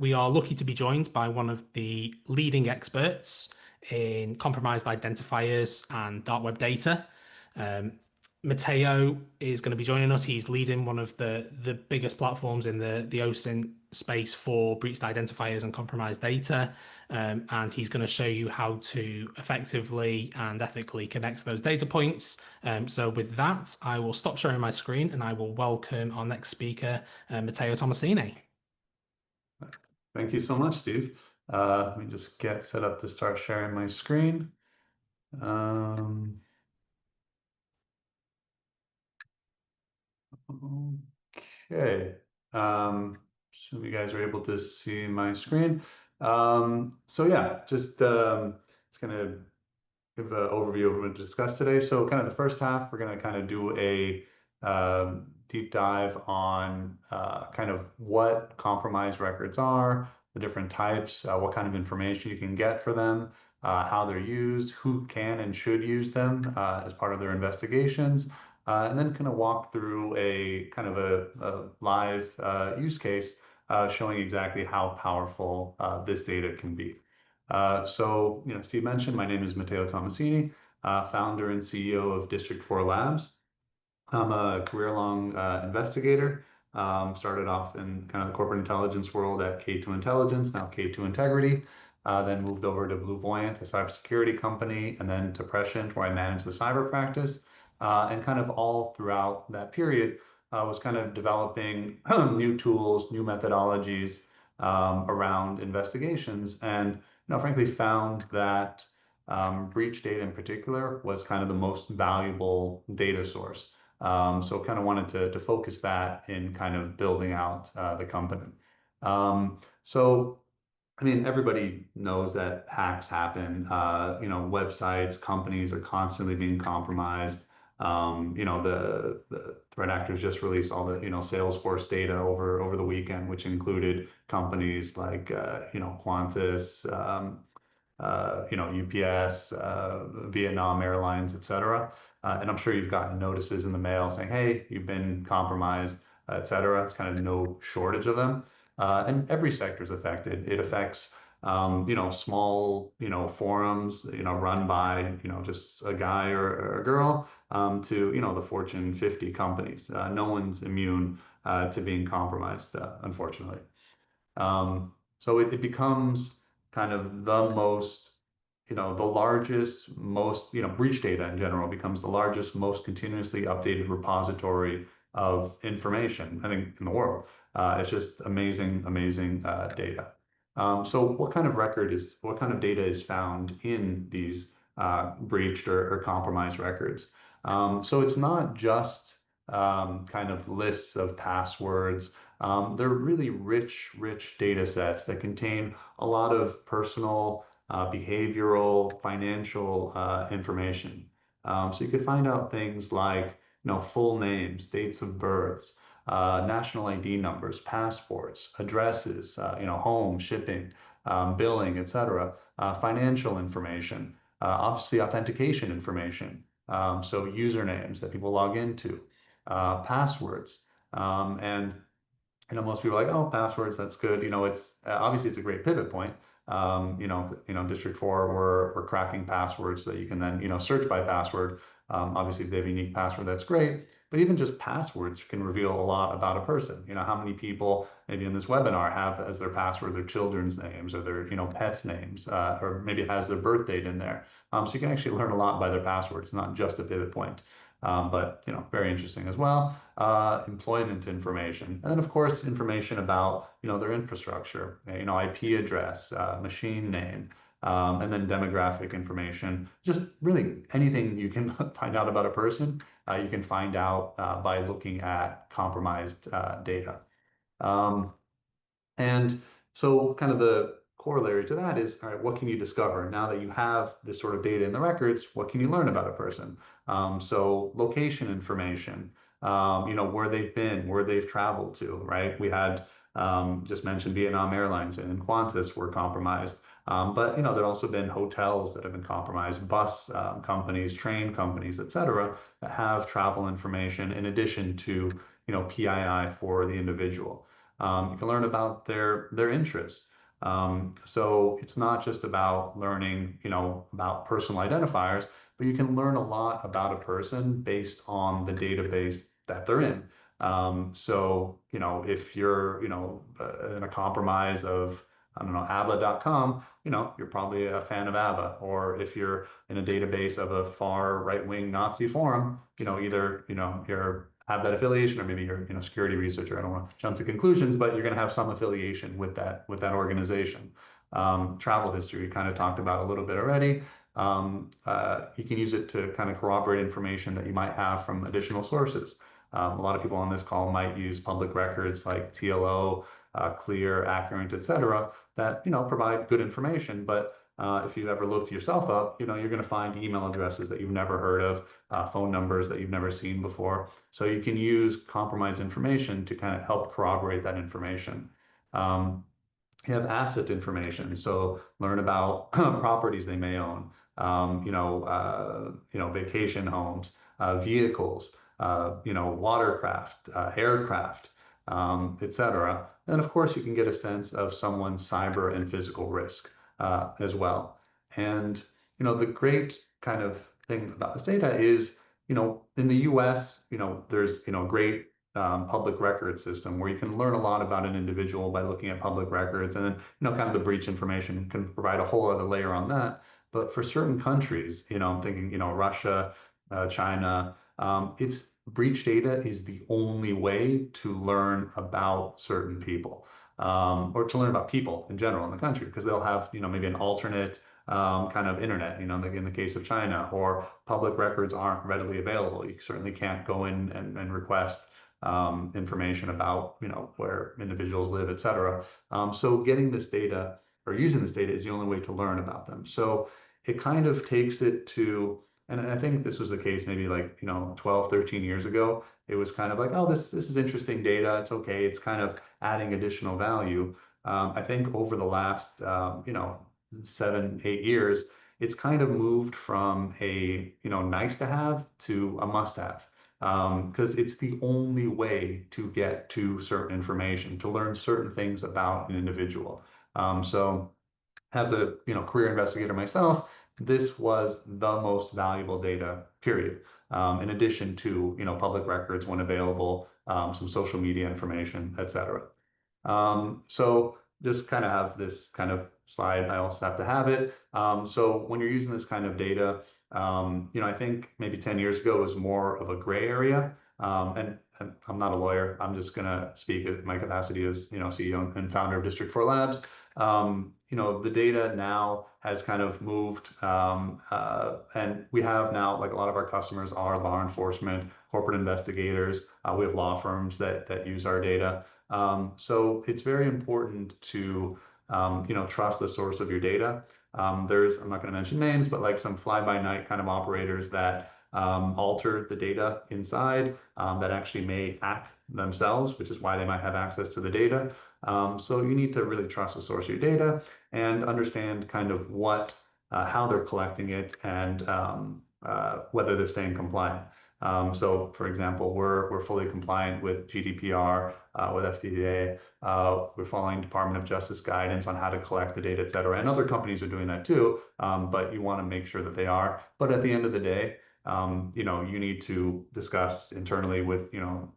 We are lucky to be joined by one of the leading experts in compromised identifiers and dark web data. Um, Matteo is going to be joining us. He's leading one of the biggest platforms in the OSINT space for breached identifiers and compromised data. And he's going to show you how to effectively and ethically connect those data points. So with that, I will stop sharing my screen and I will welcome our next speaker, Matteo Tomasini. Thank you so much, Steve. Let me just get set up to start sharing my screen. Okay. Assume you guys are able to see my screen. So yeah, just gonna give an overview of what we're going to discuss today. So kind of the first half, we're going to kind of do a deep dive on kind of what compromised records are, the different types, what kind of information you can get for them, how they're used, who can and should use them as part of their investigations, and then kind of walk through a kind of a live use case showing exactly how powerful this data can be. So, Steve mentioned, my name is Matteo Tomasini, founder and CEO of District 4 Labs. I'm a career-long investigator. Started off in kind of the corporate intelligence world at K2 Intelligence, now K2 Integrity. Then moved over to Blue Voyant, a cybersecurity company, and then to Prescient, where I manage the cyber practice. And kind of all throughout that period, was kind of developing new tools, new methodologies around investigations, and frankly found that breach data in particular was kind of the most valuable data source. So kind of wanted to focus that in kind of building out the company. So I mean, everybody knows that hacks happen. Websites, companies are constantly being compromised. The threat actors just released all the Salesforce data over the weekend, which included companies like Qantas, UPS, Vietnam Airlines, etc. And I'm sure you've gotten notices in the mail saying, "Hey, you've been compromised," etc. It's kind of no shortage of them. And every sector is affected. It affects, small, forums, run by, just a guy or a girl, to, the Fortune 50 companies. No one's immune to being compromised, unfortunately. So it becomes kind of the most, the largest, most, breach data in general becomes the largest, most continuously updated repository of information, I think, in the world. It's just amazing, amazing data. So what kind of data is found in these breached or compromised records? So it's not just kind of lists of passwords. They're really rich data sets that contain a lot of personal, behavioral, financial information. So you could find out things like, full names, dates of births, national ID numbers, passports, addresses, home, shipping, billing, etc., financial information, obviously authentication information, so usernames that people log into, passwords, and most people are like, oh, passwords, that's good. It's obviously it's a great pivot point. District 4, we're cracking passwords so that you can then, search by password. Obviously, if they have a unique password, that's great. But even just passwords can reveal a lot about a person. How many people maybe in this webinar have as their password their children's names or their, pets' names, or maybe it has their birth date in there. So you can actually learn a lot by their passwords, not just a pivot point. But very interesting as well. Employment information, and then of course information about their infrastructure, IP address, machine name, and then demographic information. Just really anything you can find out about a person, you can find out by looking at compromised data. And so kind of the corollary to that is, all right, what can you discover now that you have this sort of data in the records? What can you learn about a person? So location information, where they've been, where they've traveled to, right? We had just mentioned Vietnam Airlines and Qantas were compromised. But there also been hotels that have been compromised, bus companies, train companies, et cetera, that have travel information in addition to PII for the individual. You can learn about their interests. So it's not just about learning, about personal identifiers, but you can learn a lot about a person based on the database that they're in. So, if you're, in a compromise of, I don't know, ABBA.com, you're probably a fan of ABBA. Or if you're in a database of a far right-wing Nazi forum, either, you're have that affiliation, or maybe you're, security researcher. I don't want to jump to conclusions, but you're going to have some affiliation with that organization. Travel history, we kind of talked about a little bit already. You can use it to kind of corroborate information that you might have from additional sources. A lot of people on this call might use public records like TLO, Clear, Accurate, etc., that provide good information. But if you've ever looked yourself up, you're going to find email addresses that you've never heard of, phone numbers that you've never seen before. So you can use compromised information to kind of help corroborate that information. You have asset information, so learn about properties they may own, vacation homes, vehicles, watercraft, aircraft, etc. And of course, you can get a sense of someone's cyber and physical risk as well. And the great kind of thing about this data is, in the U.S., there's great public record system where you can learn a lot about an individual by looking at public records, and then kind of the breach information can provide a whole other layer on that. But for certain countries, I'm thinking Russia, China, it's breach data is the only way to learn about certain people, or to learn about people in general in the country, because they'll have maybe an alternate kind of internet, like in the case of China, or public records aren't readily available. You certainly can't go in and request information about where individuals live, etc. So getting this data or using this data is the only way to learn about them. So it kind of takes it to, and I think this was the case maybe like 12, 13 years ago. It was kind of like, oh, this is interesting data. It's okay. It's kind of adding additional value. I think over the last 7, 8 years, it's kind of moved from a nice to have to a must have, because it's the only way to get to certain information, to learn certain things about an individual. So as a career investigator myself, this was the most valuable data, period. In addition to public records when available, some social media information, etc. So just kind of have this kind of slide. I also have to have it. So when you're using this kind of data, I think maybe 10 years ago it was more of a gray area. And I'm not a lawyer. I'm just going to speak at my capacity as CEO and founder of District 4 Labs. The data now has kind of moved, and we have now, like, a lot of our customers are law enforcement, corporate investigators. We have law firms that use our data. So it's very important to trust the source of your data. I'm not going to mention names, but like some fly-by-night kind of operators that alter the data inside, that actually may hack themselves, which is why they might have access to the data. So you need to really trust the source of your data and understand kind of how they're collecting it, and whether they're staying compliant. So, for example, we're fully compliant with GDPR, with FDA. We're following Department of Justice guidance on how to collect the data, et cetera. And other companies are doing that too, but you want to make sure that they are. But at the end of the day, you need to discuss internally with,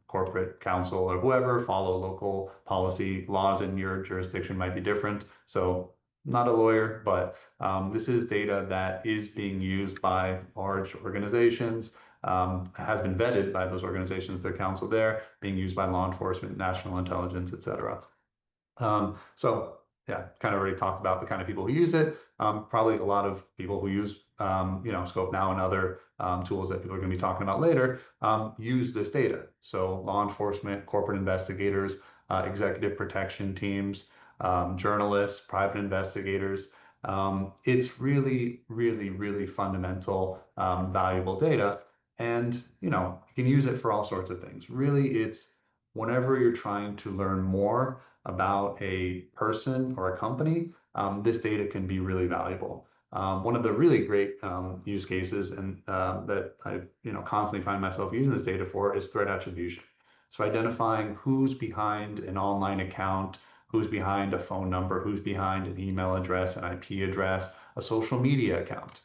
corporate counsel or whoever, follow local policy. Laws in your jurisdiction might be different. So not a lawyer, but this is data that is being used by large organizations, has been vetted by those organizations, their counsel there, being used by law enforcement, national intelligence, et cetera. So yeah, kind of already talked about the kind of people who use it. Probably a lot of people who use Skopenow and other tools that people are going to be talking about later use this data. So law enforcement, corporate investigators, executive protection teams, journalists, private investigators. It's really, really, really fundamental, valuable data. And you can use it for all sorts of things. Really, it's whenever you're trying to learn more about a person or a company, this data can be really valuable. One of the really great use cases, and that I constantly find myself using this data for, is threat attribution. So identifying who's behind an online account, who's behind a phone number, who's behind an email address, an IP address, a social media account.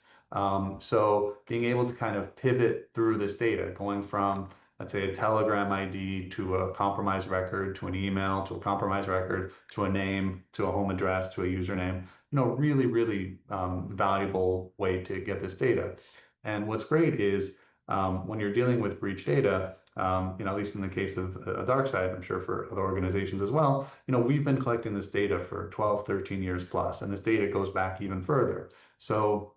So being able to kind of pivot through this data, going from, let's say, a Telegram ID to a compromised record, to an email, to a compromised record, to a name, to a home address, to a username, really, really valuable way to get this data. And what's great is when you're dealing with breach data, at least in the case of DARKSIDE, I'm sure for other organizations as well, we've been collecting this data for 12, 13 years plus, and this data goes back even further. So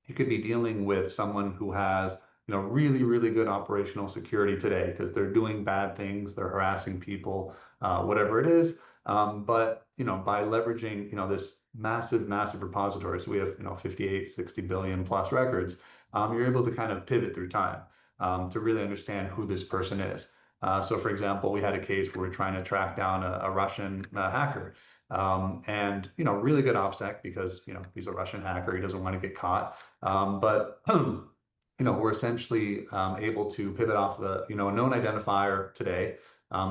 you could be dealing with someone who has, really, really good operational security today because they're doing bad things, they're harassing people, whatever it is. But, by leveraging, this massive, massive repository, so we have, 58, 60 billion plus records, you're able to kind of pivot through time to really understand who this person is. So for example, we had a case where we're trying to track down a Russian hacker. And really good OPSEC because he's a Russian hacker, he doesn't want to get caught. But we're essentially able to pivot off of a known identifier today,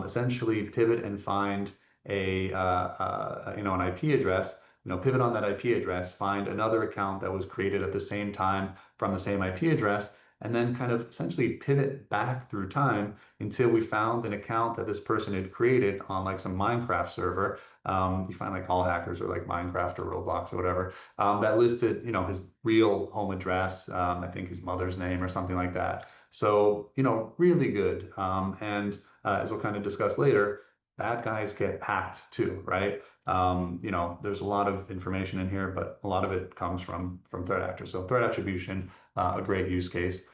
essentially pivot and find an IP address. Pivot on that IP address, find another account that was created at the same time from the same IP address, and then kind of essentially pivot back through time until we found an account that this person had created on like some Minecraft server. You find like all hackers are like Minecraft or Roblox or whatever, that listed, his real home address, I think his mother's name or something like that. So, really good. And as we'll kind of discuss later, bad guys get hacked too, right? There's a lot of information in here, but a lot of it comes from threat actors. So threat attribution, a great use case.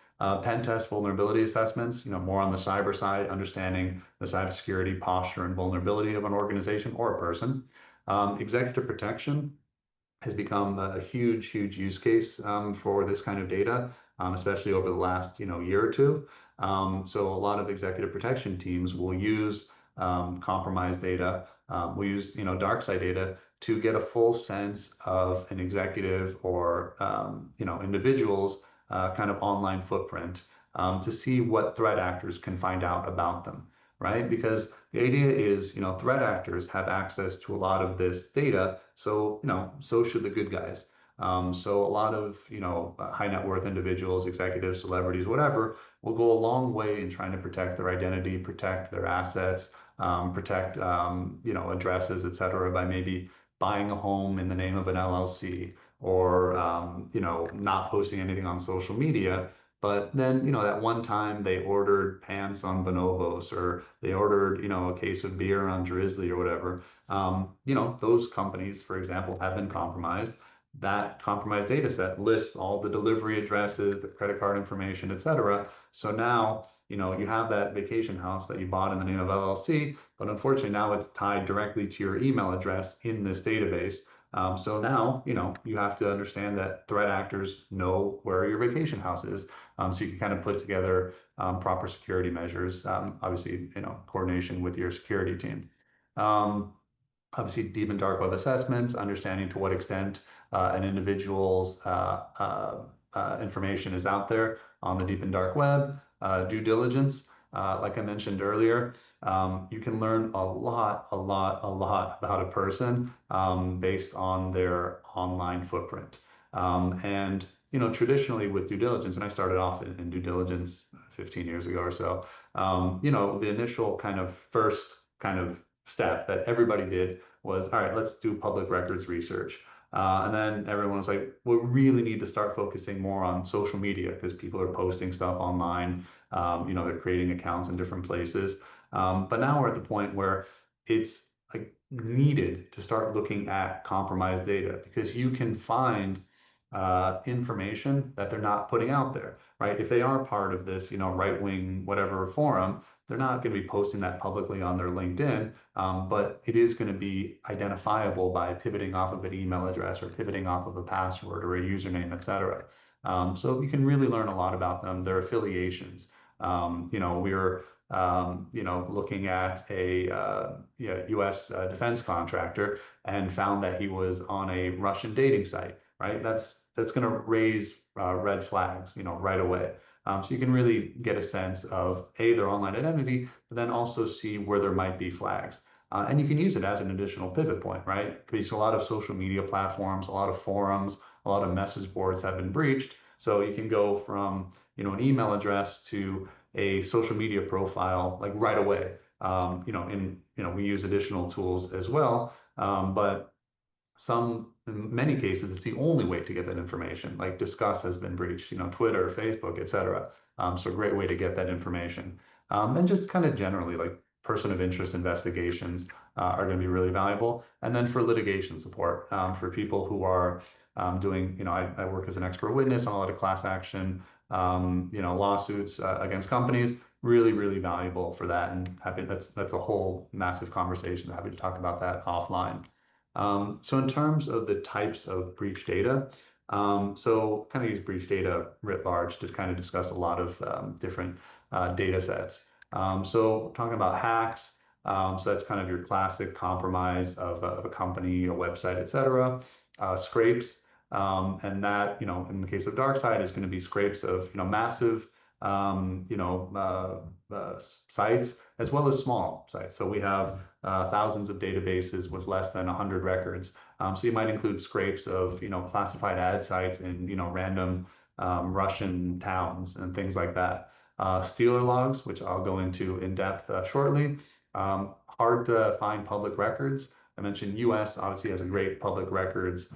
Pen test vulnerability assessments, more on the cyber side, understanding the cybersecurity posture and vulnerability of an organization or a person. Executive protection has become a huge, huge use case for this kind of data, especially over the last year or two. So a lot of executive protection teams will use compromised data, will use DARKSIDE data to get a full sense of an executive or individual's kind of online footprint to see what threat actors can find out about them, right? Because the idea is, threat actors have access to a lot of this data, so, so should the good guys. So a lot of, high net worth individuals, executives, celebrities, whatever, will go a long way in trying to protect their identity, protect their assets, protect, addresses, et cetera, by maybe buying a home in the name of an LLC or, not posting anything on social media. But then, that one time they ordered pants on Bonobos or they ordered, a case of beer on Drizzly or whatever, those companies, for example, have been compromised. That compromised data set lists all the delivery addresses, the credit card information, et cetera. So now, you have that vacation house that you bought in the name of LLC, but unfortunately now it's tied directly to your email address in this database. So now, you have to understand that threat actors know where your vacation house is. So you can kind of put together proper security measures, obviously, coordination with your security team. Obviously, deep and dark web assessments, understanding to what extent an individual's information is out there on the deep and dark web, due diligence. Like I mentioned earlier, you can learn a lot about a person based on their online footprint. And traditionally with due diligence, and I started off in due diligence 15 years ago or so, the initial kind of first kind of step that everybody did was, all right, let's do public records research. And then everyone was like, we really need to start focusing more on social media because people are posting stuff online. They're creating accounts in different places. But now we're at the point where it's like needed to start looking at compromised data because you can find information that they're not putting out there, right? If they are part of this, right-wing whatever forum, they're not going to be posting that publicly on their LinkedIn, but it is going to be identifiable by pivoting off of an email address or pivoting off of a password or a username, et cetera. So you can really learn a lot about them, their affiliations. We were looking at a U.S. defense contractor and found that he was on a Russian dating site, right? That's going to raise red flags, right away. So you can really get a sense of A, their online identity, but then also see where there might be flags. And you can use it as an additional pivot point, right? Because a lot of social media platforms, a lot of forums, a lot of message boards have been breached. So you can go from, an email address to a social media profile like right away. We use additional tools as well, but in many cases, it's the only way to get that information. Like Discuss has been breached, Twitter, Facebook, etc. So a great way to get that information. And just kind of generally, like person of interest investigations are going to be really valuable. And then for litigation support, for people who are doing, I work as an expert witness on a lot of class action, lawsuits against companies. Really, really valuable for that. And that's a whole massive conversation. Happy to talk about that offline. So in terms of the types of breach data, so kind of use breach data writ large to kind of discuss a lot of different data sets. So talking about hacks, so that's kind of your classic compromise of a company, a website, etc. Scrapes, and that, in the case of DARKSIDE, is going to be scrapes of, massive, sites as well as small sites. So we have thousands of databases with less than 100 records. So you might include scrapes of, classified ad sites in, random Russian towns and things like that. Stealer logs, which I'll go into in depth shortly. Hard to find public records. I mentioned US obviously has a great public records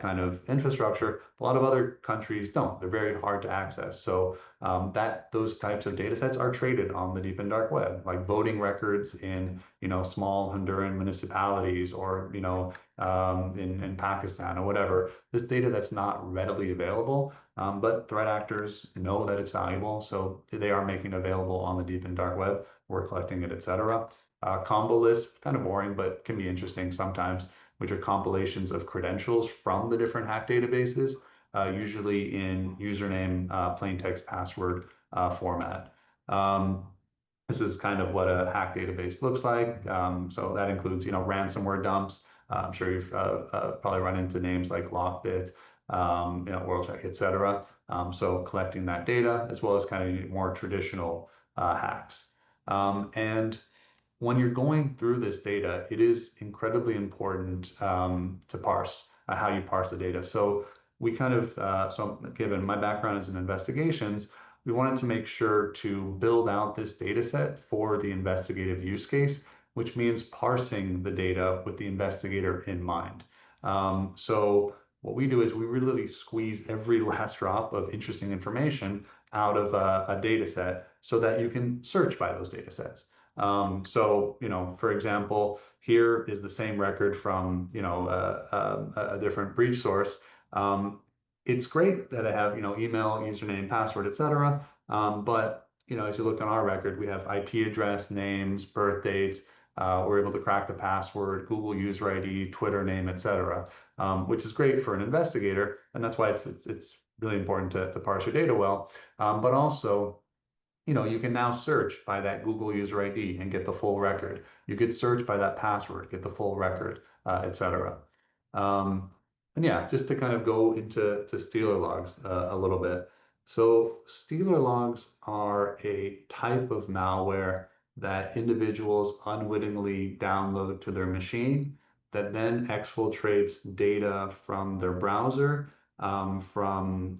kind of infrastructure. A lot of other countries don't. They're very hard to access. So those types of data sets are traded on the deep and dark web, like voting records in small Honduran municipalities or in Pakistan or whatever. This data that's not readily available, but threat actors know that it's valuable, so they are making it available on the deep and dark web. We're collecting it, etc. Combo lists, kind of boring, but can be interesting sometimes, which are compilations of credentials from the different hack databases, usually in username, plain text password format. This is kind of what a hack database looks like. So that includes, ransomware dumps. I'm sure you've probably run into names like Lockbit, WorldCheck, etc. So collecting that data as well as kind of more traditional hacks. And when you're going through this data, it is incredibly important to parse how you parse the data. So we kind of, so given my background is in investigations, we wanted to make sure to build out this data set for the investigative use case, which means parsing the data with the investigator in mind. So what we do is we really squeeze every last drop of interesting information out of a data set so that you can search by those data sets. So, for example, here is the same record from, a different breach source. It's great that I have, email, username, password, etc. But, as you look on our record, we have IP address, names, birth dates. We're able to crack the password, Google user ID, Twitter name, etc., which is great for an investigator. And that's why it's really important to parse your data well. But also, you can now search by that Google user ID and get the full record. You could search by that password, get the full record, etc. And yeah, just to kind of go into Stealer logs a little bit. So Stealer logs are a type of malware that individuals unwittingly download to their machine that then exfiltrates data from their browser, from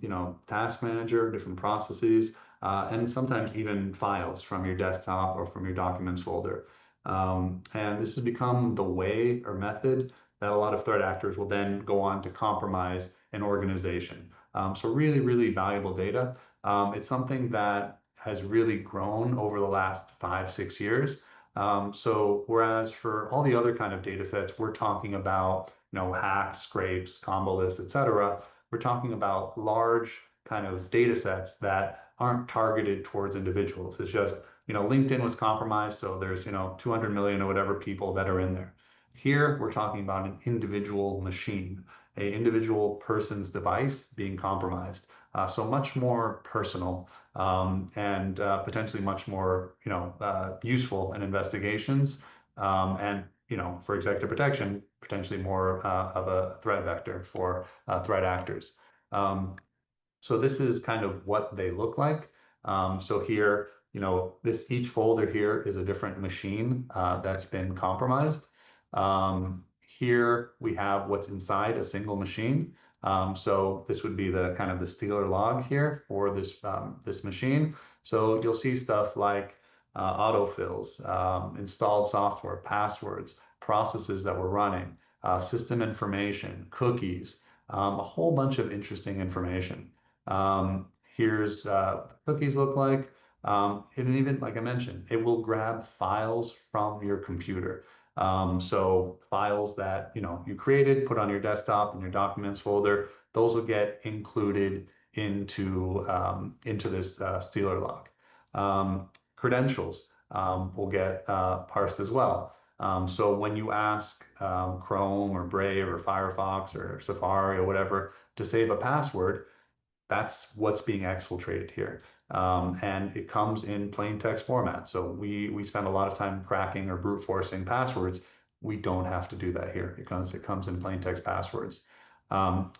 task manager, different processes, and sometimes even files from your desktop or from your documents folder. And this has become the way or method that a lot of threat actors will then go on to compromise an organization. So really, really valuable data. It's something that has really grown over the last 5, 6 years. So whereas for all the other kind of data sets, we're talking about hacks, scrapes, combo lists, etc. We're talking about large kind of data sets that aren't targeted towards individuals. It's just, LinkedIn was compromised, so there's, 200 million or whatever people that are in there. Here, we're talking about an individual machine, a individual person's device being compromised. So much more personal and potentially much more, useful in investigations. And, for executive protection, potentially more of a threat vector for threat actors. So this is kind of what they look like. So here, each folder here is a different machine that's been compromised. Here we have what's inside a single machine. So this would be the kind of the Stealer log here for this machine. So you'll see stuff like autofills, installed software, passwords, processes that were running, system information, cookies, a whole bunch of interesting information. Here's what cookies look like. And even like I mentioned, it will grab files from your computer. So files that you created, put on your desktop in your documents folder, those will get included into this Stealer log. Credentials will get parsed as well. So when you ask Chrome or Brave or Firefox or Safari or whatever to save a password, that's what's being exfiltrated here. And it comes in plain text format. So we spend a lot of time cracking or brute forcing passwords. We don't have to do that here because it comes in plain text passwords.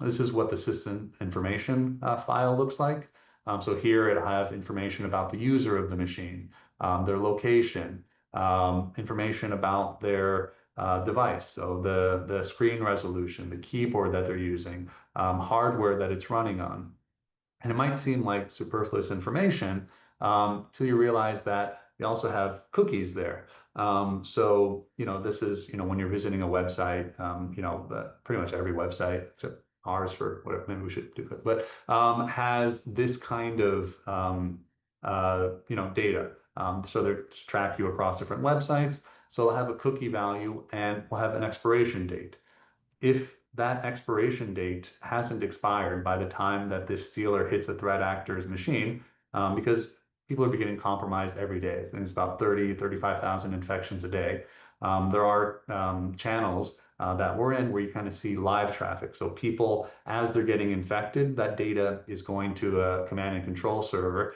This is what the system information file looks like. So here it'll have information about the user of the machine, their location, information about their device, so the screen resolution, the keyboard that they're using, hardware that it's running on. And it might seem like superfluous information till you realize that you also have cookies there. So, this is, when you're visiting a website, pretty much every website, except ours for whatever, maybe we should do it, but has this kind of, data. So they track you across different websites. So they'll have a cookie value and we'll have an expiration date. If that expiration date hasn't expired by the time that this stealer hits a threat actor's machine, because people are getting compromised every day. I think it's about 35,000 infections a day. There are channels that we're in where you kind of see live traffic. So people, as they're getting infected, that data is going to a command and control server,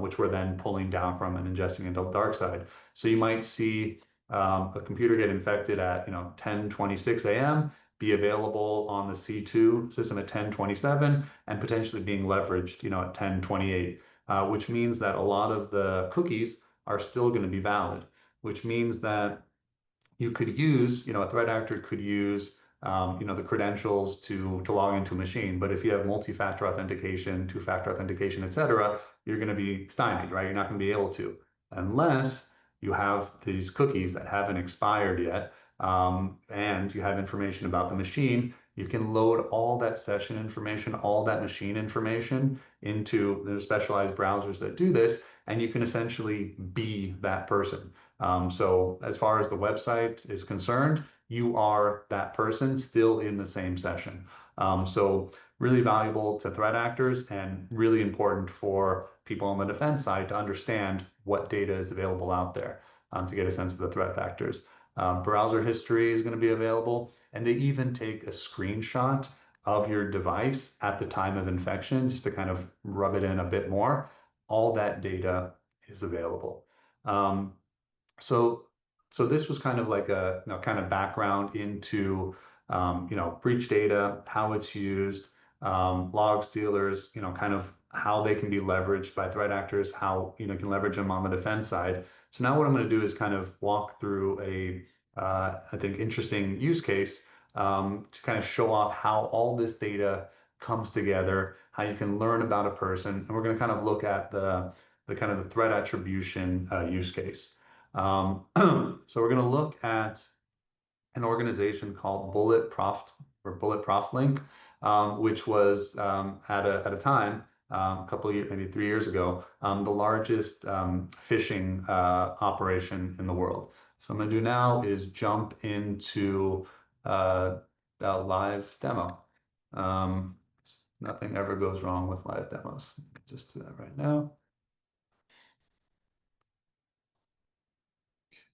which we're then pulling down from and ingesting into DARKSIDE. So you might see a computer get infected at 10:26 a.m., be available on the C2 system at 10:27, and potentially being leveraged at 10:28, which means that a lot of the cookies are still going to be valid, which means that you could use, a threat actor could use, the credentials to log into a machine. But if you have multi-factor authentication, two-factor authentication, et cetera, you're going to be stymied, right? You're not going to be able to, unless you have these cookies that haven't expired yet, and you have information about the machine. You can load all that session information, all that machine information into the specialized browsers that do this, and you can essentially be that person. So as far as the website is concerned, you are that person still in the same session. So really valuable to threat actors and really important for people on the defense side to understand what data is available out there to get a sense of the threat factors. Browser history is going to be available, and they even take a screenshot of your device at the time of infection just to kind of rub it in a bit more. All that data is available. So this was kind of like a kind of background into breach data, how it's used, log stealers, kind of how they can be leveraged by threat actors, how you can leverage them on the defense side. So now what I'm going to do is kind of walk through a I think interesting use case to kind of show off how all this data comes together, how you can learn about a person, and we're going to kind of look at the kind of the threat attribution use case. So we're going to look at an organization called Bullet Prof Link, which was at a time, a couple of years, maybe 3 years ago, the largest phishing operation in the world. So what I'm going to do now is jump into a live demo. Nothing ever goes wrong with live demos. Just do that right now.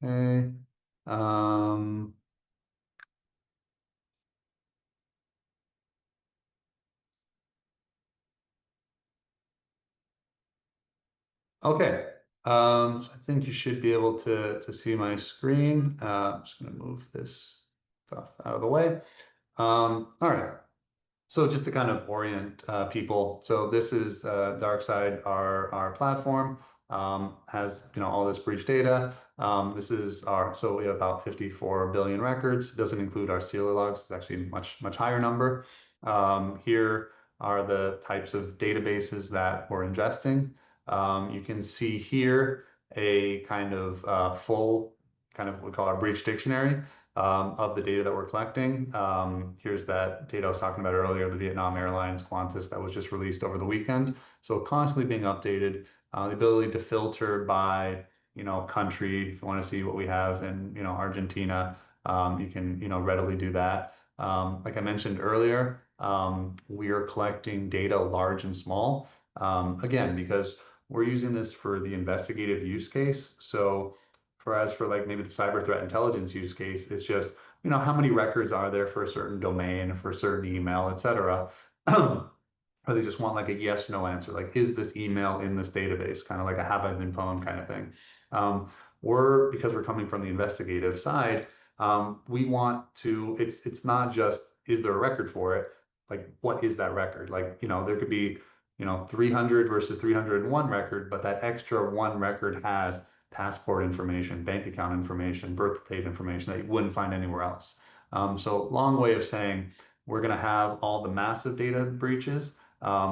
Okay. Okay. So I think you should be able to see my screen. I'm just going to move this stuff out of the way. All right. So just to kind of orient people, so this is DARKSIDE, our platform, has all this breach data. This is so we have about 54 billion records. It doesn't include our sealer logs. It's actually a much higher number. Here are the types of databases that we're ingesting. You can see here a kind of full kind of what we call our breach dictionary of the data that we're collecting. Here's that data I was talking about earlier, the Vietnam Airlines Qantas that was just released over the weekend. So constantly being updated, the ability to filter by, country. If you want to see what we have in, Argentina, you can, readily do that. Like I mentioned earlier, we are collecting data large and small, again, because we're using this for the investigative use case. So for like maybe the cyber threat intelligence use case, it's just, how many records are there for a certain domain, for a certain email, et cetera. Or they just want like a yes, no answer. Like, is this email in this database? Kind of like a have I been phoned kind of thing. Because we're coming from the investigative side, we want to, it's not just, is there a record for it? Like, what is that record? Like, there could be, 300 versus 301 record, but that extra one record has passport information, bank account information, birth date information that you wouldn't find anywhere else. So long way of saying we're going to have all the massive data breaches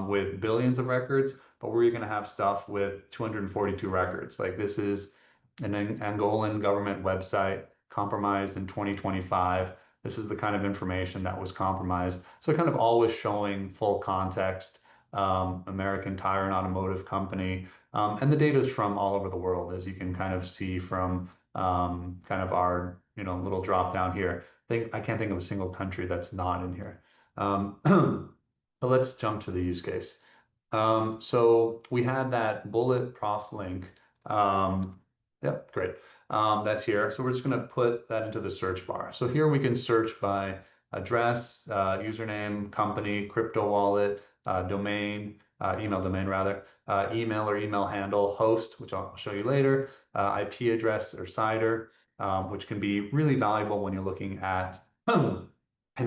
with billions of records, but we're going to have stuff with 242 records. Like this is an Angolan government website compromised in 2025. This is the kind of information that was compromised. So kind of always showing full context. American Tire and Automotive Company, and the data is from all over the world, as you can kind of see from kind of our little drop down here. I can't think of a single country that's not in here. But let's jump to the use case. So we had that bullet prof link. Yep, great. That's here. So we're just going to put that into the search bar. So here we can search by address, username, company, crypto wallet, domain, email domain rather, email or email handle, host, which I'll show you later, IP address or CIDR, which can be really valuable when you're looking at an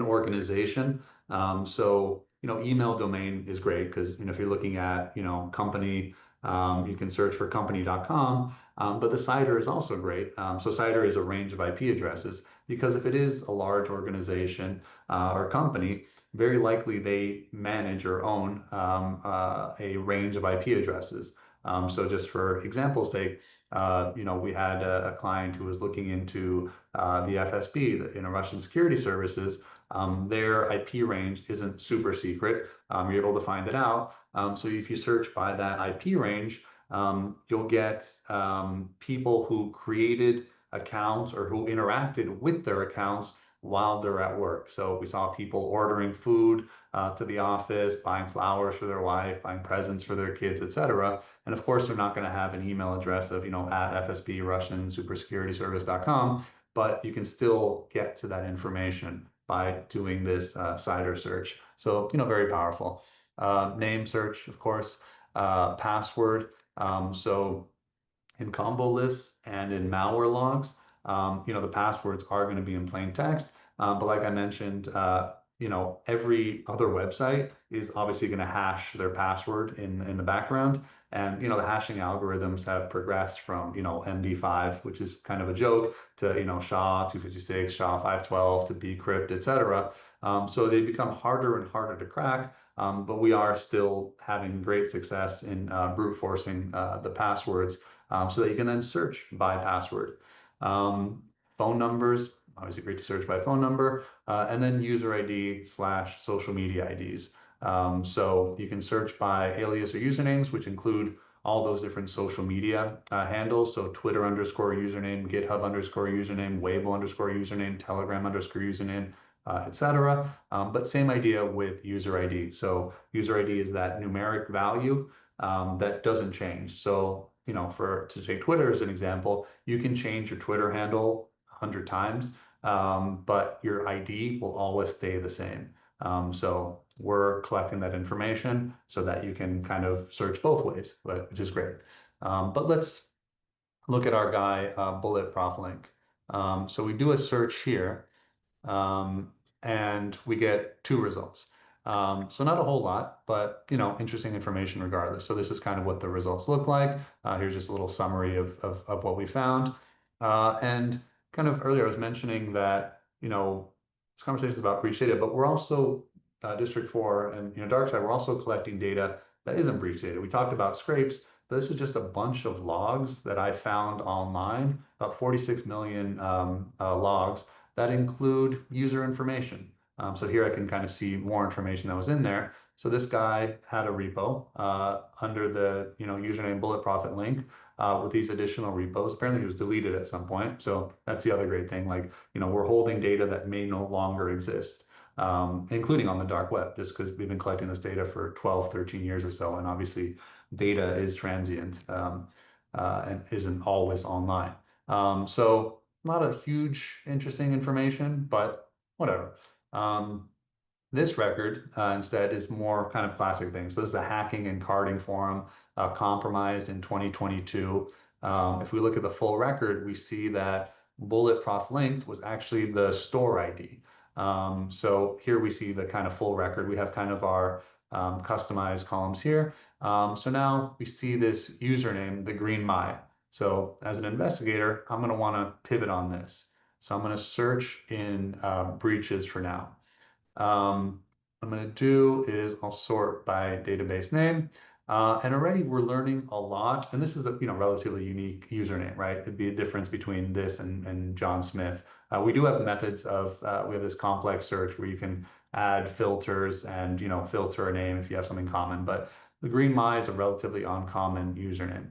organization. So, email domain is great because, if you're looking at, company, you can search for company.com, but the CIDR is also great. So CIDR is a range of IP addresses because if it is a large organization or company, very likely they manage or own a range of IP addresses. So just for example's sake, we had a client who was looking into the FSB, the Russian security services. Their IP range isn't super secret. You're able to find it out. So if you search by that IP range, you'll get people who created accounts or who interacted with their accounts while they're at work. So we saw people ordering food to the office, buying flowers for their wife, buying presents for their kids, etc. And of course, they're not going to have an email address of, at FSB Russian supersecurityservice.com, but you can still get to that information by doing this CIDR search. So, very powerful. Name search, of course, password. So in combo lists and in malware logs, the passwords are going to be in plain text. But like I mentioned, every other website is obviously going to hash their password in the background. And, the hashing algorithms have progressed from, MD5, which is kind of a joke, to, SHA-256, SHA-512, to bcrypt, etc. So they become harder and harder to crack. But we are still having great success in brute forcing the passwords so that you can then search by password. Phone numbers, obviously great to search by phone number, and then user ID / social media IDs. So you can search by alias or usernames, which include all those different social media handles. So Twitter _ username, GitHub _ username, Weibo _ username, Telegram _ username, etc. But same idea with user ID. So user ID is that numeric value that doesn't change. So, to take Twitter as an example, you can change your Twitter handle 100 times, but your ID will always stay the same. So we're collecting that information so that you can kind of search both ways, which is great. But let's look at our guy, Bullet Prof Link. So we do a search here, and we get two results. So not a whole lot, but interesting information regardless. So this is kind of what the results look like. Here's just a little summary of what we found. And kind of earlier I was mentioning that, this conversation is about breach data, but we're also District 4 and DARKSIDE, we're also collecting data that isn't breach data. We talked about scrapes, but this is just a bunch of logs that I found online, about 46 million logs that include user information. So here I can kind of see more information that was in there. So this guy had a repo under the username bullet profit link with these additional repos. Apparently he was deleted at some point. So that's the other great thing. Like, we're holding data that may no longer exist, including on the dark web, just because we've been collecting this data for 12, 13 years or so. And obviously data is transient and isn't always online. So not a huge interesting information, but whatever. This record instead is more kind of classic things. So this is the hacking and carding forum, compromised in 2022. If we look at the full record, we see that bulletproof linked was actually the store ID. So here we see the kind of full record. We have kind of our customized columns here. So now we see this username, the green my. So as an investigator, I'm going to want to pivot on this. So I'm going to search in breaches for now. What I'm going to do is I'll sort by database name. And already we're learning a lot. And this is a relatively unique username, right? It'd be a difference between this and John Smith. We do have methods of, we have this complex search where you can add filters and filter a name if you have something common. But the green my is a relatively uncommon username.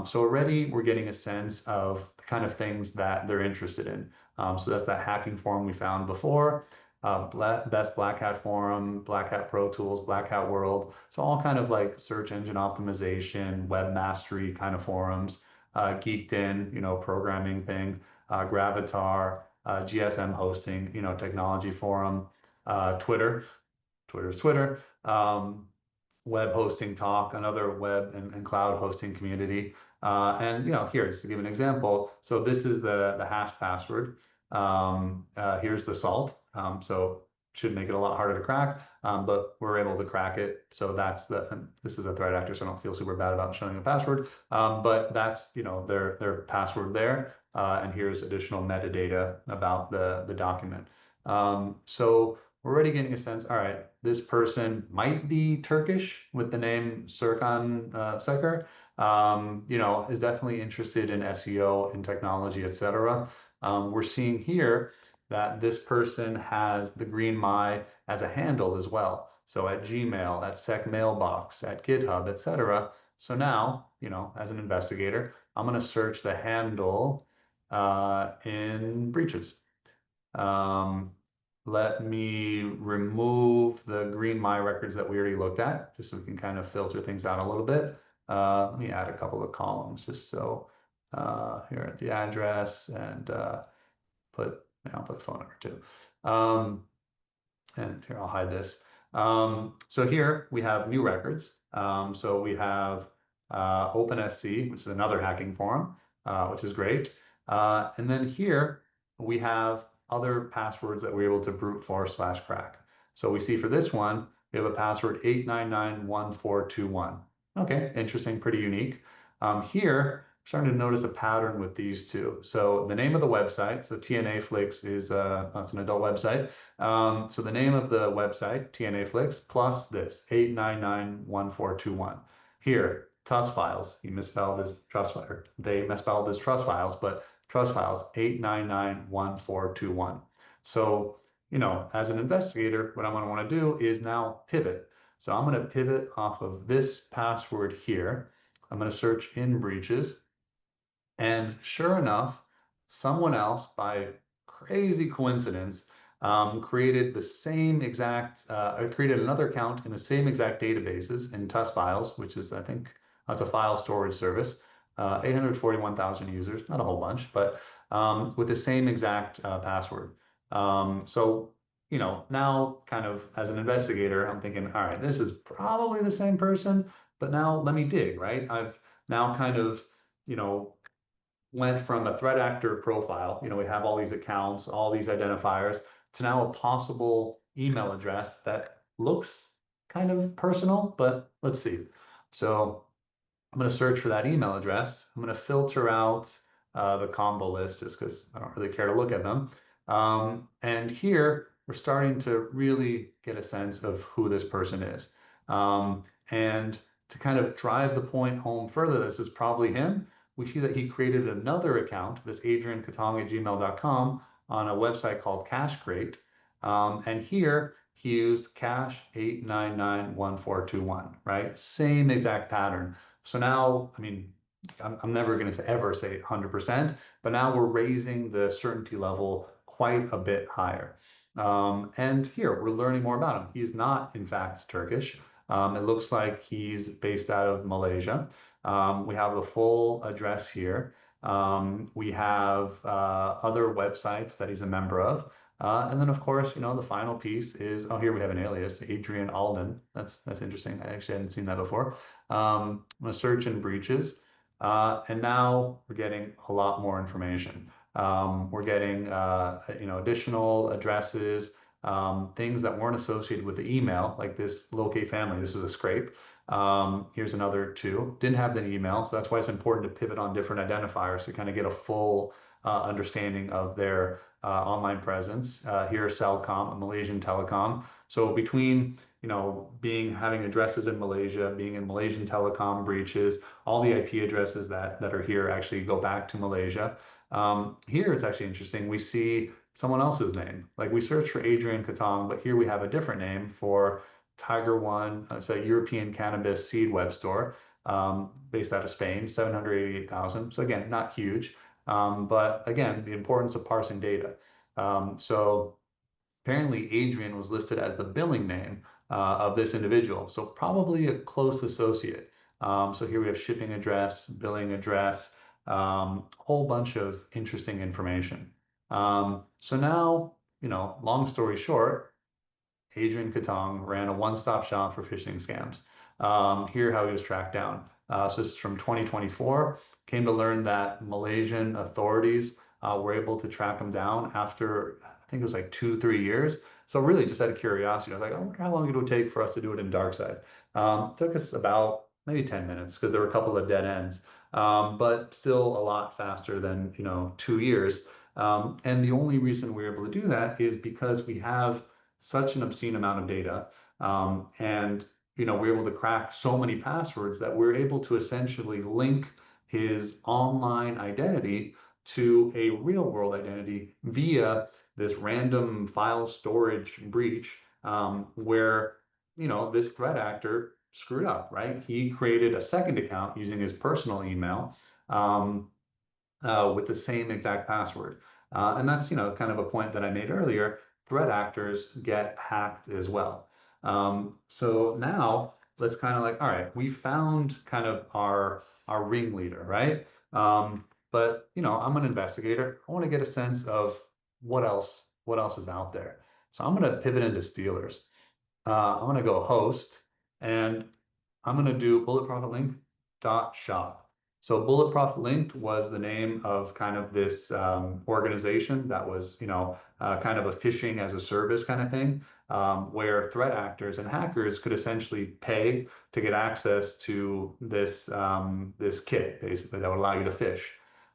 So already we're getting a sense of the kind of things that they're interested in. So that's that hacking forum we found before. Best Black Hat Forum, Black Hat Pro Tools, Black Hat World. So all kind of like search engine optimization, web mastery kind of forums. Geeked In, programming thing. Gravatar, GSM hosting, technology forum. Twitter's Twitter. Web hosting talk, another web and cloud hosting community. And here, just to give an example, so this is the hash password. Here's the salt. So should make it a lot harder to crack, but we're able to crack it. So that's this is a threat actor, so I don't feel super bad about showing a password. But that's their password there. And here's additional metadata about the document. So we're already getting a sense, all right, this person might be Turkish with the name Serkan Seker, is definitely interested in SEO and technology, etc. We're seeing here that this person has the green my as a handle as well. So at Gmail, at Sec Mailbox, at GitHub, etc. So now, as an investigator, I'm going to search the handle in breaches. Let me remove the green my records that we already looked at, just so we can kind of filter things out a little bit. Let me add a couple of columns just so here at the address and I'll put the phone number too. And here, I'll hide this. So here we have new records. So we have OpenSC, which is another hacking forum, which is great. And then here we have other passwords that we're able to brute force / crack. So we see for this one, we have a password 8991421. Okay, interesting, pretty unique. Here, I'm starting to notice a pattern with these two. So the name of the website, so TNA Flicks is it's an adult website. So the name of the website, TNA Flicks, plus this 8991421. Here, TUS files. He misspelled his trust file. They misspelled his trust files, but trust files 8991421. So, as an investigator, what I'm going to want to do is now pivot. So I'm going to pivot off of this password here. I'm going to search in breaches. And sure enough, someone else, by crazy coincidence, created the same exact, created another account in the same exact databases in TUS files, which is, I think, that's a file storage service. 841,000 users, not a whole bunch, but with the same exact password. So, now kind of as an investigator, I'm thinking, all right, this is probably the same person, but now let me dig, right? I've now kind of, went from a threat actor profile, we have all these accounts, all these identifiers, to now a possible email address that looks kind of personal, but let's see. So I'm going to search for that email address. I'm going to filter out the combo list just because I don't really care to look at them. And here we're starting to really get a sense of who this person is. And to kind of drive the point home further, this is probably him. We see that he created another account, this adriankatong@gmail.com, on a website called Cash Crate. And here he used cash 8991421, right? Same exact pattern. So now, I mean, I'm never going to ever say 100%, but now we're raising the certainty level quite a bit higher. And here we're learning more about him. He's not, in fact, Turkish. It looks like he's based out of Malaysia. We have the full address here. We have other websites that he's a member of. And then, of course, the final piece is, oh, here we have an alias, Adrian Alden. That's interesting. I actually hadn't seen that before. I'm going to search in breaches. And now we're getting a lot more information. We're getting, additional addresses, things that weren't associated with the email, like this locate family. This is a scrape. Here's another two. Didn't have the email, so that's why it's important to pivot on different identifiers to kind of get a full understanding of their online presence. Here, Celcom, a Malaysian telecom. So between having addresses in Malaysia, being in Malaysian telecom breaches, all the IP addresses that are here actually go back to Malaysia. Here it's actually interesting. We see someone else's name. Like we search for Adrian Katong, but here we have a different name for Tiger One. It's a European cannabis seed web store based out of Spain, 788,000. So again, not huge. But again, the importance of parsing data. So apparently Adrian was listed as the billing name of this individual, so probably a close associate. So here we have shipping address, billing address, whole bunch of interesting information. So now, long story short, Adrian Katong ran a one-stop shop for phishing scams. Here how he was tracked down. So this is from 2024. Came to learn that Malaysian authorities were able to track him down after, I think it was like 2, 3 years. So really just out of curiosity, I was like, I wonder how long it would take for us to do it in DARKSIDE. Took us about maybe 10 minutes because there were a couple of dead ends, but still a lot faster than, 2 years. And the only reason we were able to do that is because we have such an obscene amount of data. And we're able to crack so many passwords that we're able to essentially link his online identity to a real world identity via this random file storage breach, where this threat actor screwed up, right? He created a second account using his personal email, with the same exact password. And that's, kind of a point that I made earlier. Threat actors get hacked as well. So now let's kind of like, all right, we found kind of our ringleader, right? But I'm an investigator. I want to get a sense of what else is out there. So I'm going to pivot into Steelers. I'm going to go host, and I'm going to do bulletprofitlink.shop. So Bullet Profit Linked was the name of kind of this organization that was, kind of a phishing as a service kind of thing, where threat actors and hackers could essentially pay to get access to this kit, basically, that would allow you to phish.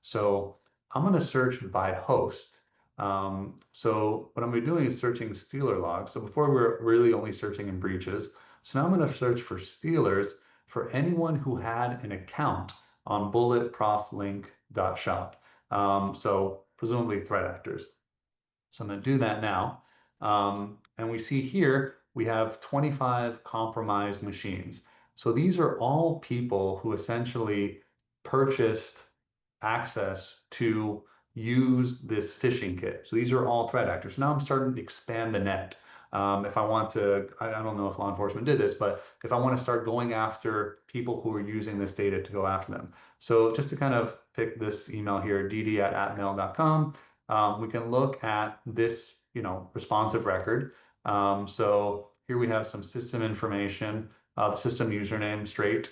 So I'm going to search by host. So what I'm going to be doing is searching Stealer logs. So before we were really only searching in breaches. So now I'm going to search for Stealers for anyone who had an account on bulletproflink.shop. So presumably threat actors. So I'm going to do that now. And we see here we have 25 compromised machines. So these are all people who essentially purchased access to use this phishing kit. So these are all threat actors. Now I'm starting to expand the net. If I want to, I don't know if law enforcement did this, but if I want to start going after people who are using this data to go after them. So just to kind of pick this email here, dd@atmail.com, we can look at this, responsive record. So here we have some system information, the system username straight,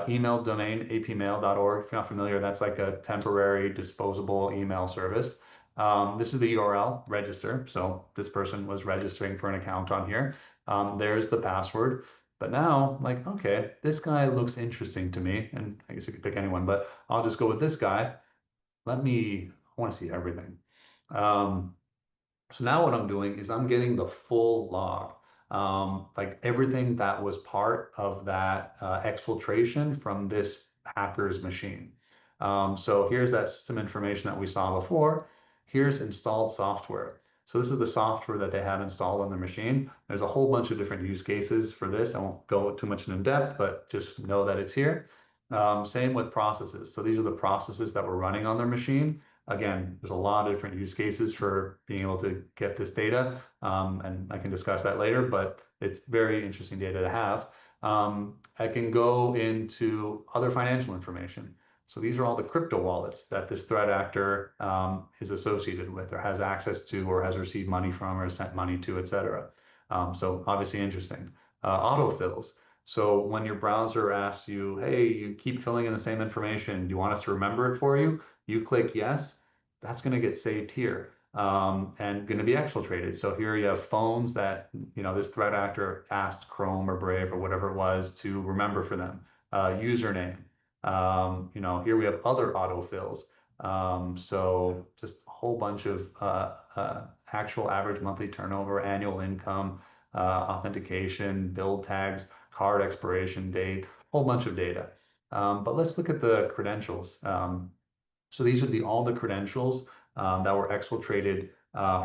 email domain, apmail.org. If you're not familiar, that's like a temporary disposable email service. This is the URL, register. So this person was registering for an account on here. There's the password. But now, like, okay, this guy looks interesting to me. And I guess you could pick anyone, but I'll just go with this guy. I want to see everything. Um, so now what I'm doing is I'm getting the full log, like everything that was part of that exfiltration from this hacker's machine. So here's that system information that we saw before. Here's installed software. So this is the software that they have installed on their machine. There's a whole bunch of different use cases for this. I won't go too much in depth, but just know that it's here. Same with processes. So these are the processes that were running on their machine. Again, there's a lot of different use cases for being able to get this data, and I can discuss that later, but it's very interesting data to have. I can go into other financial information. So these are all the crypto wallets that this threat actor is associated with or has access to or has received money from or sent money to, etc. So obviously interesting. Autofills. So when your browser asks you, hey, you keep filling in the same information, do you want us to remember it for you? You click yes, that's going to get saved here and going to be exfiltrated. So here you have phones that, this threat actor asked Chrome or Brave or whatever it was to remember for them. Username. Here we have other autofills. So just a whole bunch of actual average monthly turnover, annual income, authentication, build tags, card expiration date, whole bunch of data. But let's look at the credentials. So these would be all the credentials that were exfiltrated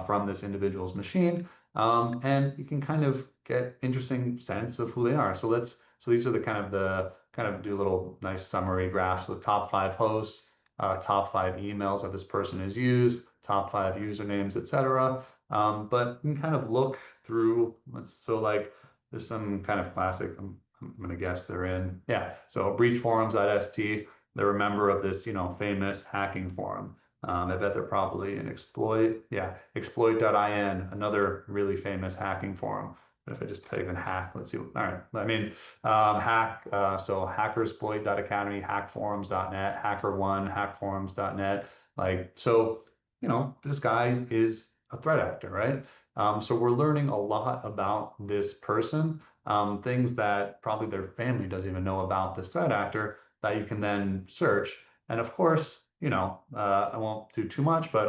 from this individual's machine. And you can kind of get interesting sense of who they are. So these are kind of do a little nice summary graph. So the top 5 hosts, top 5 emails that this person has used, top 5 usernames, etc. But you can kind of look through, so like there's some kind of classic, I'm gonna guess they're in, yeah. So breachforums.st, they're a member of this, famous hacking forum. I bet they're probably an exploit.in, another really famous hacking forum. But if I just type in hack, let's see. All right, I mean, so hackersploit.academy, hackforums.net, HackerOne, hackforums.net. Like, so, this guy is a threat actor, right? So we're learning a lot about this person, things that probably their family doesn't even know about this threat actor that you can then search. And of course, I won't do too much, but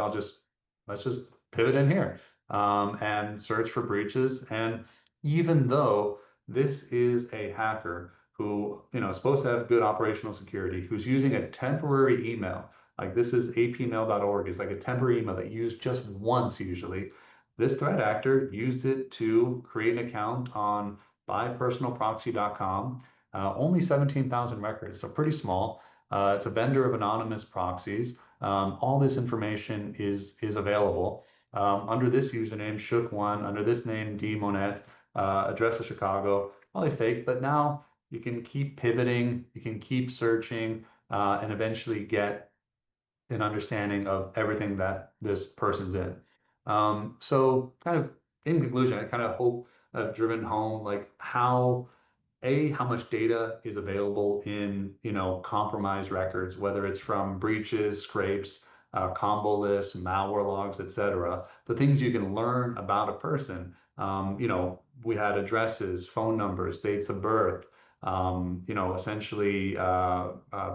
let's just pivot in here and search for breaches. And even though this is a hacker who, is supposed to have good operational security, who's using a temporary email, like this is apmail.org, is like a temporary email that you use just once usually. This threat actor used it to create an account on buypersonalproxy.com. Only 17,000 records, so pretty small. It's a vendor of anonymous proxies. All this information is available under this username, Shook1, under this name, dmonet, address of Chicago, probably fake, but now you can keep pivoting, you can keep searching, and eventually get an understanding of everything that this person's in. So kind of in conclusion, I kind of hope I've driven home like how much data is available in, compromised records, whether it's from breaches, scrapes, combo lists, malware logs, etc. The things you can learn about a person. We had addresses, phone numbers, dates of birth, essentially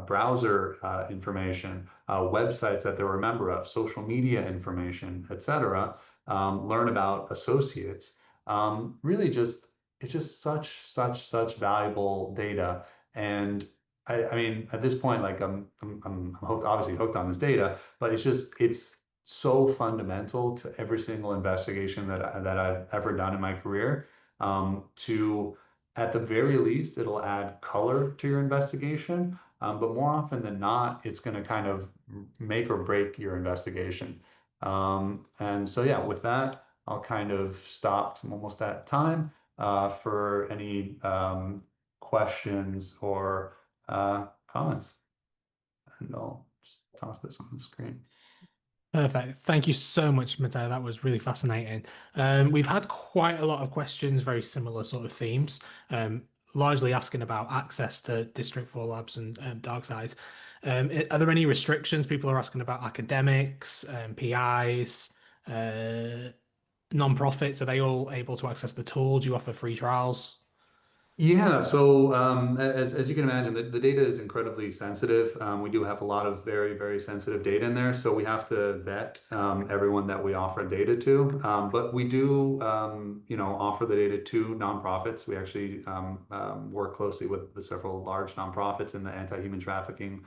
browser information, websites that they were a member of, social media information, etc. Learn about associates. Really just it's just such valuable data. And I mean, at this point, like I'm hooked, obviously hooked on this data, but it's so fundamental to every single investigation that I've ever done in my career. To at the very least, it'll add color to your investigation, but more often than not, it's going to kind of make or break your investigation. And so, yeah, with that, I'll kind of stop. I'm almost at time for any questions or comments. And I'll just toss this on the screen. Perfect. Thank you so much, Matteo. That was really fascinating. We've had quite a lot of questions, very similar sort of themes. largely asking about access to District 4 labs and DARKSIDE. Are there any restrictions? People are asking about academics, PIs, non-profits. Are they all able to access the tool? Do you offer free trials? Yeah, so as you can imagine, the data is incredibly sensitive. We do have a lot of very, very sensitive data in there, so we have to vet everyone that we offer data to. But we do, offer the data to nonprofits. We actually work closely with several large nonprofits in the anti-human trafficking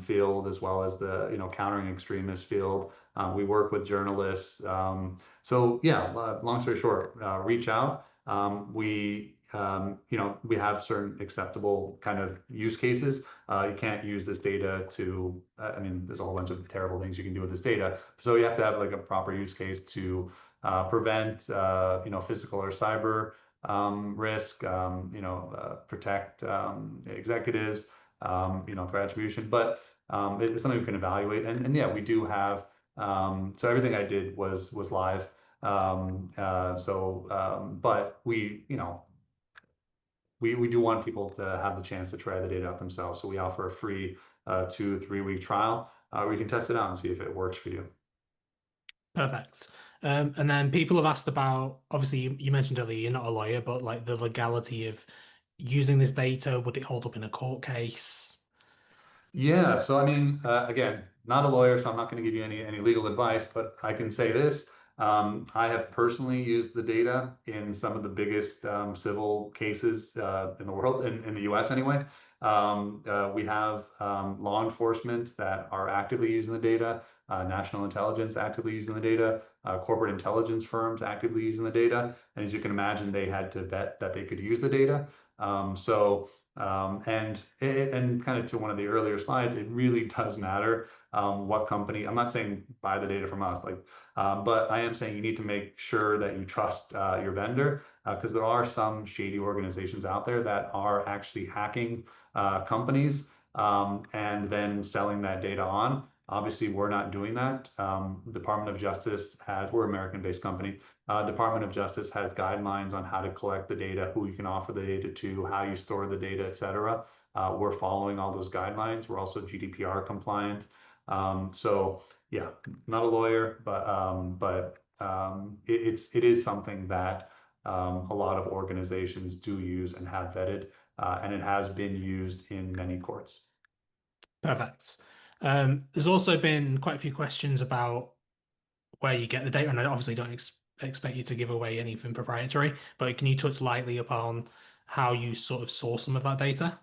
field, as well as the, countering extremist field. We work with journalists. So yeah, long story short, reach out. We have certain acceptable kind of use cases. You can't use this data to, I mean, there's a whole bunch of terrible things you can do with this data. So you have to have like a proper use case to prevent, physical or cyber risk, protect executives, for attribution. But it's something we can evaluate. And yeah, we do have, so everything I did was live. But we do want people to have the chance to try the data out themselves. So we offer a free 2 3 week trial where you can test it out and see if it works for you. Perfect. And then people have asked about, obviously, you mentioned earlier you're not a lawyer, but like the legality of using this data, would it hold up in a court case? Yeah, so I mean, again, not a lawyer, so I'm not going to give you any legal advice, but I can say this. I have personally used the data in some of the biggest civil cases in the world, in the US anyway. We have law enforcement that are actively using the data, national intelligence actively using the data, corporate intelligence firms actively using the data. And as you can imagine, they had to vet that they could use the data. So and kind of to one of the earlier slides, it really does matter what company. I'm not saying buy the data from us, but I am saying you need to make sure that you trust your vendor because there are some shady organizations out there that are actually hacking companies and then selling that data on. Obviously, we're not doing that. Department of Justice has, we're an American-based company. Department of Justice has guidelines on how to collect the data, who you can offer the data to, how you store the data, et cetera. We're following all those guidelines. We're also GDPR compliant. So yeah, not a lawyer, but it is something that a lot of organizations do use and have vetted, and it has been used in many courts. Perfect. There's also been quite a few questions about where you get the data, and I obviously don't expect you to give away anything proprietary, but can you touch lightly upon how you sort of source some of that data?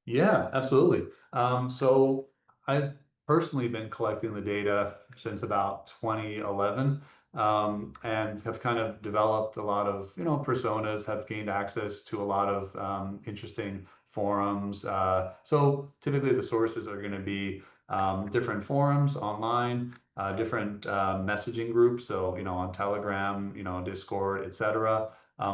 Yeah, absolutely. So I've personally been collecting the data since about 2011, and have kind of developed a lot of, personas, have gained access to a lot of interesting forums. So typically the sources are going to be different forums online, different messaging groups. So, on Telegram, Discord, etc.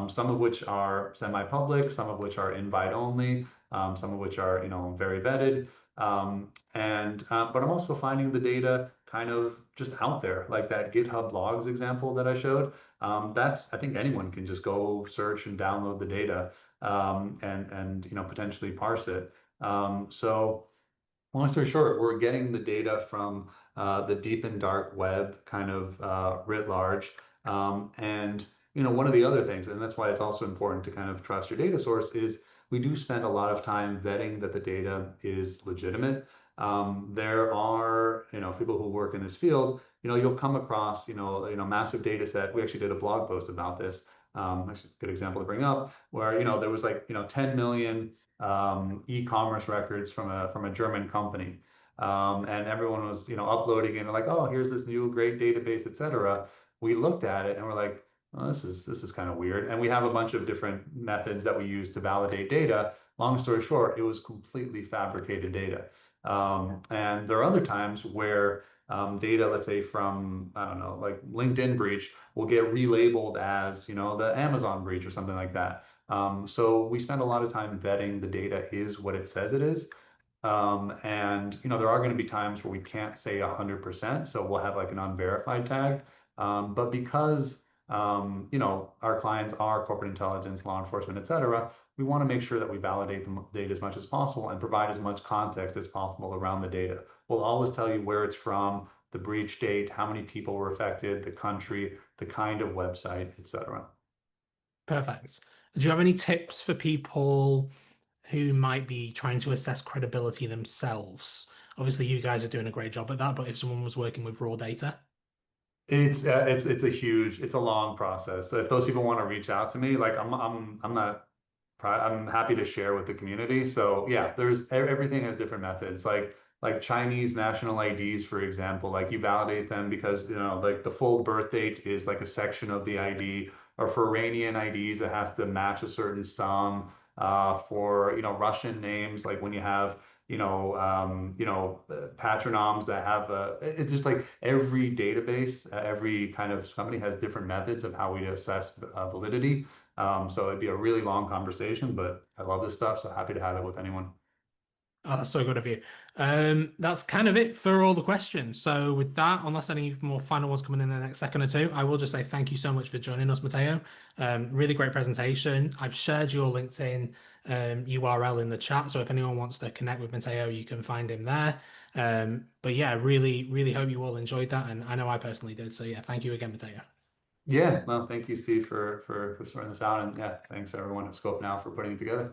Some of which are semi-public, some of which are invite only, some of which are, very vetted. But I'm also finding the data kind of just out there, like that GitHub logs example that I showed. I think anyone can just go search and download the data, and potentially parse it. So long story short, we're getting the data from the deep and dark web kind of writ large. And one of the other things, and that's why it's also important to kind of trust your data source, is we do spend a lot of time vetting that the data is legitimate. There are, people who work in this field, you'll come across, massive data set. We actually did a blog post about this. Actually, a good example to bring up, where, there was like, 10 million e-commerce records from a German company. And everyone was, uploading it and like, oh, here's this new great database, etc. We looked at it and we're like, oh, this is kind of weird. And we have a bunch of different methods that we use to validate data. Long story short, it was completely fabricated data. And there are other times where data, let's say from, I don't know, like LinkedIn breach, will get relabeled as, the Amazon breach or something like that. So we spend a lot of time vetting the data is what it says it is. And there are going to be times where we can't say 100%, so we'll have like an unverified tag. But because our clients are corporate intelligence, law enforcement, et cetera. We want to make sure that we validate the data as much as possible and provide as much context as possible around the data. We'll always tell you where it's from, the breach date, how many people were affected, the country, the kind of website, et cetera. Perfect. Do you have any tips for people who might be trying to assess credibility themselves? Obviously, you guys are doing a great job at that, but if someone was working with raw data? It's a long process. So if those people want to reach out to me, like I'm not I'm happy to share with the community. So yeah, everything has different methods. Like Chinese national IDs, for example, like you validate them because like the full birth date is like a section of the ID, or for Iranian IDs, it has to match a certain sum. For Russian names, like when you have patronyms that have it's just like every database, every kind of company has different methods of how we assess validity. So it'd be a really long conversation, but I love this stuff, so happy to have it with anyone. Oh, that's so good of you. That's kind of it for all the questions. So with that, unless any more final ones coming in the next second or two, I will just say thank you so much for joining us, Matteo. Really great presentation. I've shared your LinkedIn URL in the chat, so if anyone wants to connect with Matteo, you can find him there. But yeah, really, really hope you all enjoyed that, and I know I personally did. So yeah, thank you again, Matteo. Yeah, no, thank you, Steve, for sorting this out, and yeah, thanks everyone at Skopenow for putting it together.